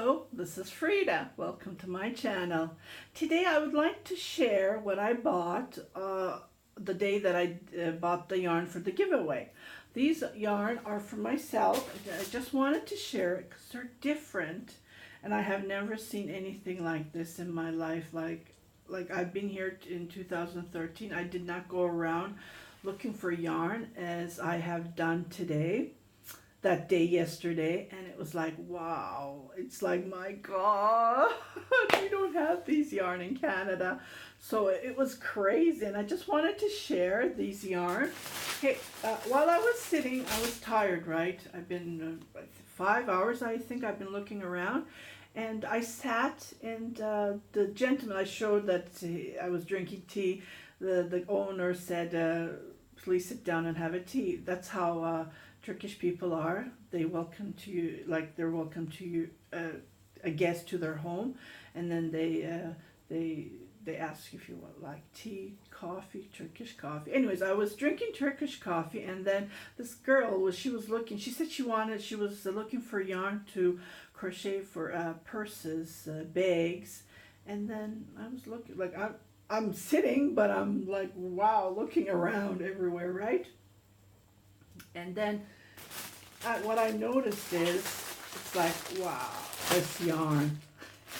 Hello, this is Frida. Welcome to my channel. Today I would like to share what I bought the day that I bought the yarn for the giveaway. These yarn are for myself. I just wanted to share it because they're different and I have never seen anything like this in my life. Like I've been here in 2013. I did not go around looking for yarn as I have done today. That day yesterday, and it was like, wow, it's like, my God, we don't have these yarn in Canada. So it was crazy, and I just wanted to share these yarn. Hey, while I was sitting, I was tired, right? I've been 5 hours, I think I've been looking around, and I sat, and the gentleman, I showed that I was drinking tea. The owner said, please sit down and have a tea. That's how Turkish people are. They welcome to you, like they're welcome to you, a guest to their home, and then they ask if you want like tea, coffee, Turkish coffee. Anyways, I was drinking Turkish coffee, and then this girl she was looking. She said she was looking for yarn to crochet for purses, bags, and then I was looking like I'm sitting, but I'm like, wow, looking around everywhere, right? And then what I noticed is, it's like, wow, this yarn.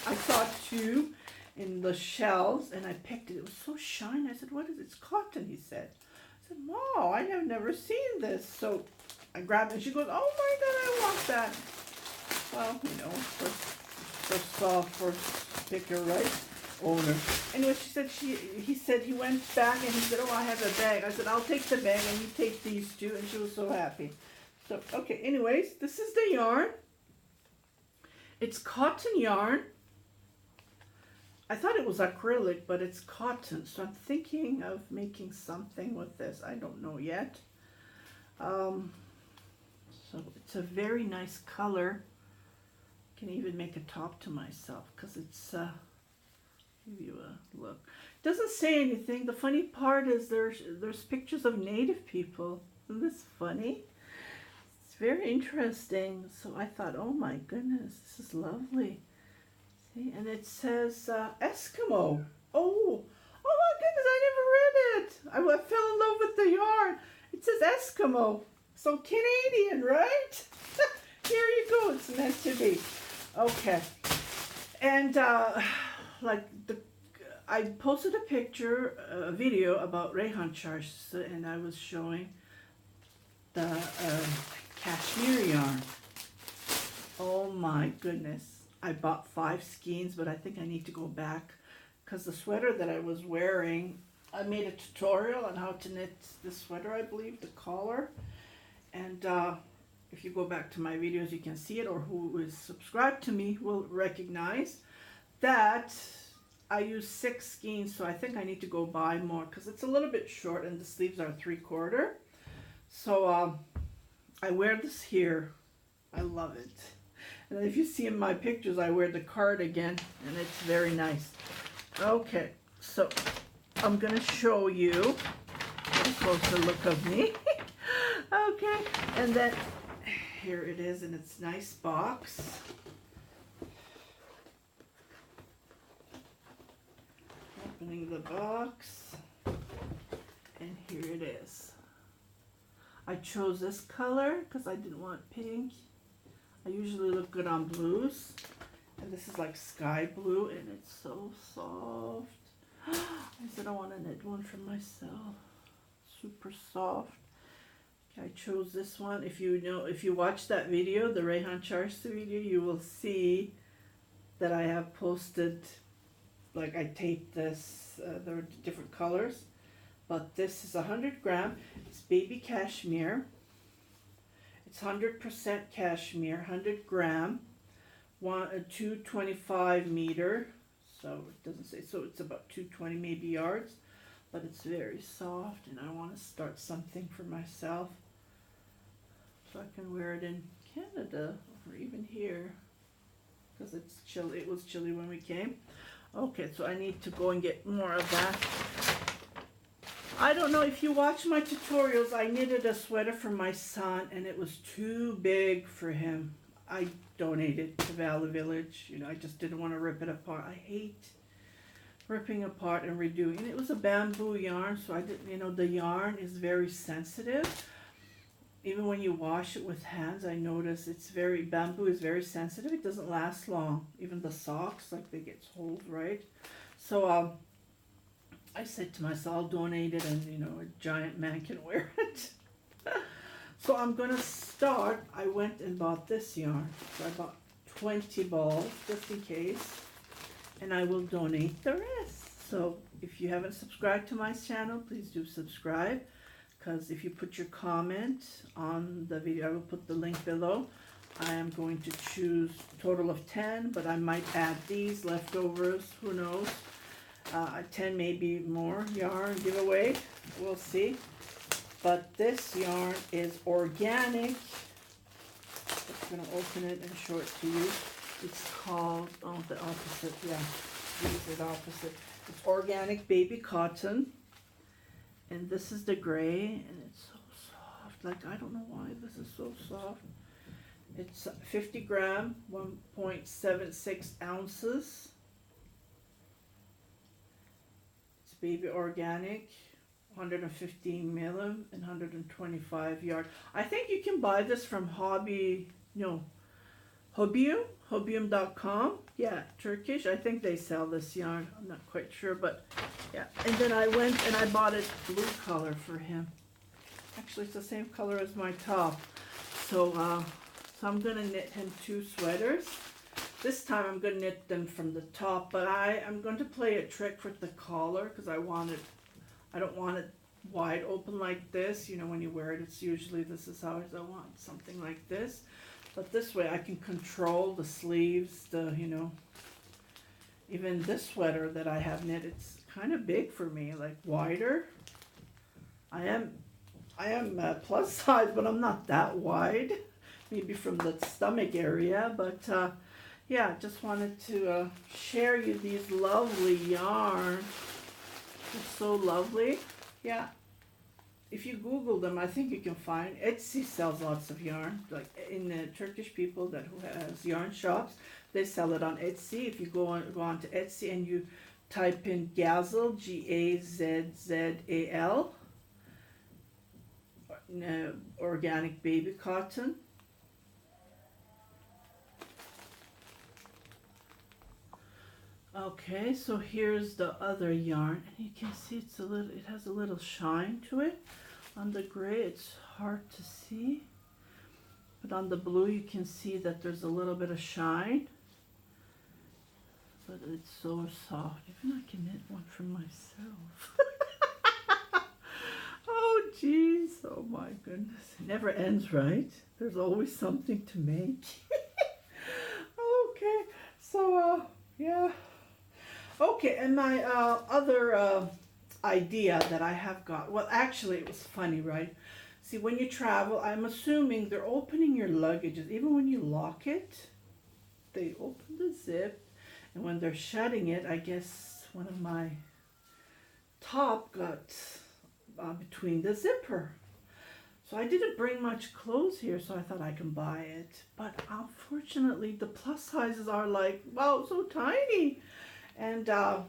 I saw two in the shelves, and I picked it. It was so shiny. I said, what is it? It's cotton, he said. I said, wow, I have never seen this. So I grabbed it, and she goes, oh my God, I want that. Well, you know, first soft, first picker, right? Owner. Anyway, he said he went back and he said, oh, I have a bag. I said, I'll take the bag and you take these two, and she was so happy. So, okay, anyways, this is the yarn. It's cotton yarn. I thought it was acrylic, but it's cotton. So I'm thinking of making something with this. I don't know yet. So it's a very nice color. I can even make a top to myself because it's... give you a look. It doesn't say anything. The funny part is there's pictures of native people. Isn't this funny? It's very interesting. So I thought, oh my goodness, this is lovely. See, and it says Eskimo. Oh my goodness, I never read it. I fell in love with the yarn. It says Eskimo. So Canadian, right? Here you go. It's meant to be. Okay. And I posted a picture, a video about Reyhan Çarşısı, and I was showing the cashmere yarn. Oh my goodness. I bought 5 skeins, but I think I need to go back because the sweater that I was wearing, I made a tutorial on how to knit the sweater, I believe, the collar. And if you go back to my videos, you can see it, or who is subscribed to me will recognize that I use 6 skeins, so I think I need to go buy more because it's a little bit short and the sleeves are 3/4. So I wear this here. I love it. And if you see in my pictures, I wear the cardigan, and it's very nice. Okay, so I'm going to show you a closer look of me. Okay, and then here it is in its nice box. Opening the box, and here it is. I chose this color because I didn't want pink. I usually look good on blues, and this is like sky blue, and it's so soft. I said I want to knit one for myself. Super soft. Okay, I chose this one. If you watch that video, the Reyhan Çarşısı video, you will see that I have posted. Like I taped this, there are different colors, but this is 100 gram. It's baby cashmere. It's 100% cashmere, 100 gram, 225 meter. So it doesn't say, so it's about 220 maybe yards, but it's very soft, and I want to start something for myself so I can wear it in Canada or even here because it's chilly. It was chilly when we came. Okay, so I need to go and get more of that. I don't know if you watch my tutorials, I knitted a sweater for my son and it was too big for him. I donated to Valley Village. You know, I just didn't want to rip it apart. I hate ripping apart and redoing. And it was a bamboo yarn, so I didn't, you know, the yarn is very sensitive. Even when you wash it with hands, I notice bamboo is very sensitive. It doesn't last long. Even the socks, like they get holes, right? So I said to myself, I'll donate it, and you know, a giant man can wear it. So I'm gonna start. I went and bought this yarn. So I bought 20 balls just in case, and I will donate the rest. So if you haven't subscribed to my channel, please do subscribe, because if you put your comment on the video, I will put the link below. I am going to choose a total of 10, but I might add these leftovers, who knows. 10, maybe more yarn giveaway, we'll see. But this yarn is organic. I'm going to open it and show it to you. It's called, oh, the opposite, yeah, these are the opposite. It's organic baby cotton, and this is the gray, and it's so soft. Like, I don't know why this is so soft. It's 50 gram, 1.76 ounces. It's baby organic, 115 millim and 125 yard. I think you can buy this from Hobium.com. Yeah, Turkish. I think they sell this yarn. I'm not quite sure, but yeah. And then I went and I bought a blue color for him. Actually, it's the same color as my top. So, so I'm gonna knit him 2 sweaters. This time I'm gonna knit them from the top, but I'm going to play a trick with the collar, because I don't want it wide open like this. You know, when you wear it, it's usually, this is how I want something like this. But this way I can control the sleeves, you know, even this sweater that I have knit, it's kind of big for me, like wider. I am plus size, but I'm not that wide, maybe from the stomach area. But yeah, just wanted to share you these lovely yarn. It's so lovely. Yeah. If you Google them, I think you can find. Etsy sells lots of yarn. Like in the Turkish people who has yarn shops, they sell it on Etsy. If you go on to Etsy and you type in Gazzle, Gazzal, organic baby cotton. Okay, so here's the other yarn, and you can see it has a little shine to it. On the gray, it's hard to see, but on the blue, you can see that there's a little bit of shine. But it's so soft. Even I can knit one for myself. Oh, geez. Oh, my goodness. It never ends, right? There's always something to make. Okay, so, yeah. Okay, and my other idea that I have got, well, actually, it was funny, right? See, when you travel, I'm assuming they're opening your luggages. Even when you lock it, they open the zip. And when they're shutting it, I guess one of my top got between the zipper. So I didn't bring much clothes here, so I thought I can buy it. But unfortunately, the plus sizes are like, wow, so tiny. And I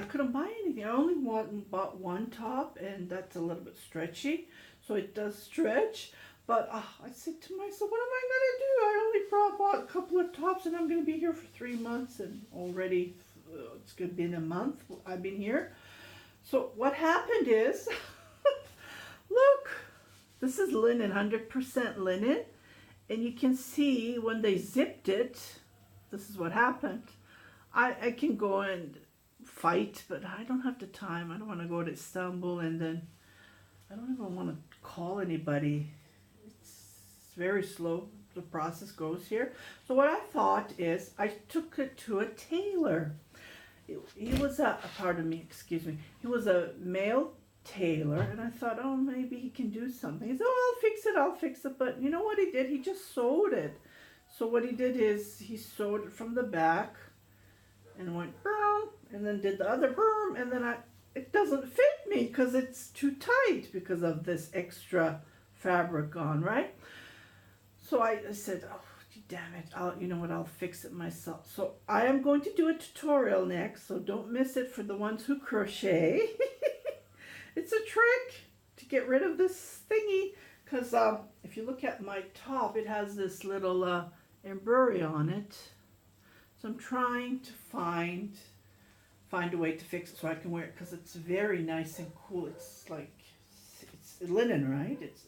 couldn't buy anything. I only bought one top, and that's a little bit stretchy. So it does stretch. But I said to myself, what am I going to do? I only bought a couple of tops, and I'm going to be here for 3 months. And already it's going to be in a month I've been here. So what happened is, look, this is linen, 100% linen. And you can see when they zipped it, this is what happened. I can go and fight, but I don't have the time. I don't want to go to Istanbul, and then I don't even want to call anybody. It's very slow, the process goes here. So what I thought is, I took it to a tailor. He was pardon me, excuse me. He was a male tailor, and I thought, oh, maybe he can do something. He said, oh, I'll fix it. But you know what he did? He just sewed it. So what he did is, he sewed it from the back, and went boom, and then did the other boom, and then it doesn't fit me because it's too tight because of this extra fabric on, right? So I said, oh, damn it. You know what, I'll fix it myself. So I am going to do a tutorial next, so don't miss it for the ones who crochet. It's a trick to get rid of this thingy, because if you look at my top, it has this little embroidery on it. So I'm trying to find a way to fix it so I can wear it, because it's very nice and cool. It's like, it's linen, right? It's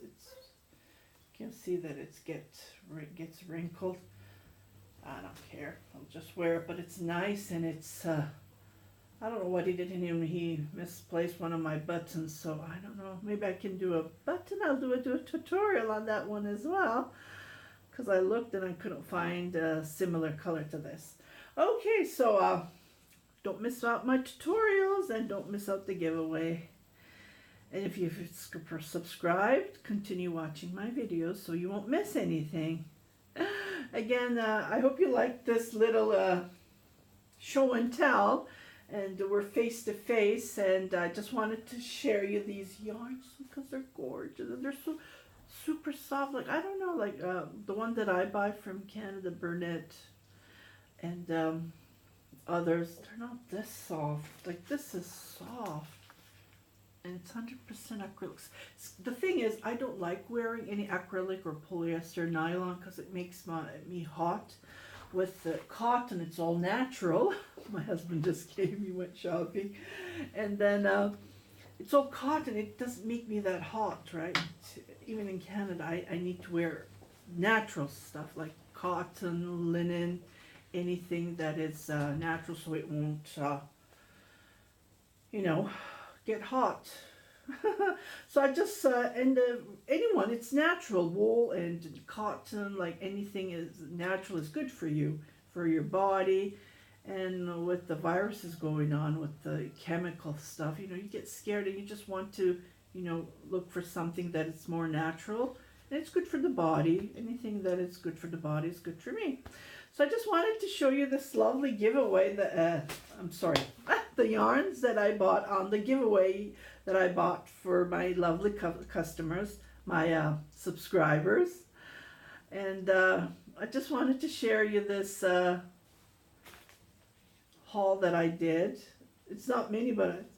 you can see that it gets wrinkled. I don't care. I'll just wear it, but it's nice, and it's I don't know what he did. He misplaced one of my buttons, so I don't know. Maybe I can do a button. I'll do a tutorial on that one as well, because I looked and I couldn't find a similar color to this. Okay, so don't miss out my tutorials, and don't miss out the giveaway. And if you've subscribed, continue watching my videos so you won't miss anything. Again, I hope you liked this little show and tell. And we're face to face, and I just wanted to share you these yarns because they're gorgeous and they're so super soft. Like, I don't know, like the one that I buy from Canada, Burnett, and others, they're not this soft. Like, this is soft. And it's 100% acrylics. The thing is, I don't like wearing any acrylic or polyester nylon because it makes me hot. With the cotton, it's all natural. My husband just went shopping. And then it's all cotton. It doesn't make me that hot, right? Even in Canada, I need to wear natural stuff like cotton, linen, anything that is natural, so it won't, you know, get hot. So I just anyone, it's natural. Wool and cotton, like anything is natural, is good for you, for your body. And with the viruses going on, with the chemical stuff, you know, you get scared and you just want to, you know, look for something that is more natural, and it's good for the body. Anything that is good for the body is good for me. So I just wanted to show you this lovely giveaway that the yarns that I bought on the giveaway that I bought for my lovely customers, my subscribers. And I just wanted to share you this haul that I did. It's not many, but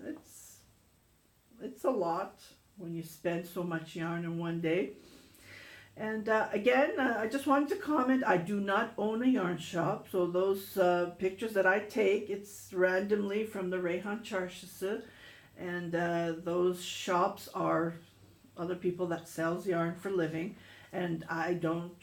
it's a lot when you spend so much yarn in one day. And again, I just wanted to comment, I do not own a yarn shop, so those pictures that I take, it's randomly from the Rayhan Charshası, and those shops are other people that sells yarn for living, and I don't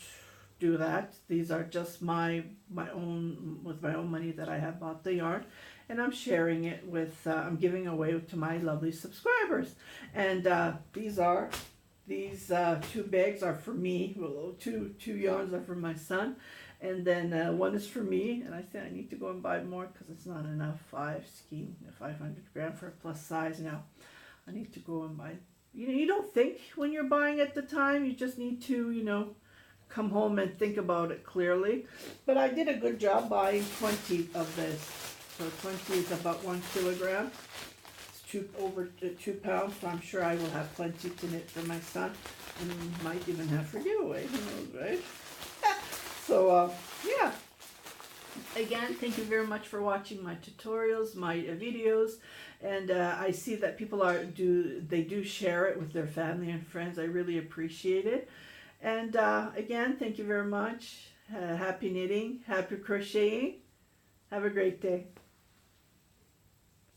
do that. These are just my own, with my own money that I have bought the yarn, and I'm sharing it with, I'm giving away to my lovely subscribers. And these two bags are for me. Well, two yarns are for my son, and then one is for me. And I said I need to go and buy more because it's not enough. 500 gram for a plus size. Now I need to go and buy. You know, you don't think when you're buying at the time. You just need to, you know, come home and think about it clearly. But I did a good job buying 20 of this. So 20 is about 1 kilogram. Over 2 pounds, so I'm sure I will have plenty to knit for my son, and might even have for giveaway, who knows, right? So yeah, again, thank you very much for watching my tutorials, my videos, and I see that people do share it with their family and friends. I really appreciate it. And again, thank you very much. Happy knitting, happy crocheting. Have a great day.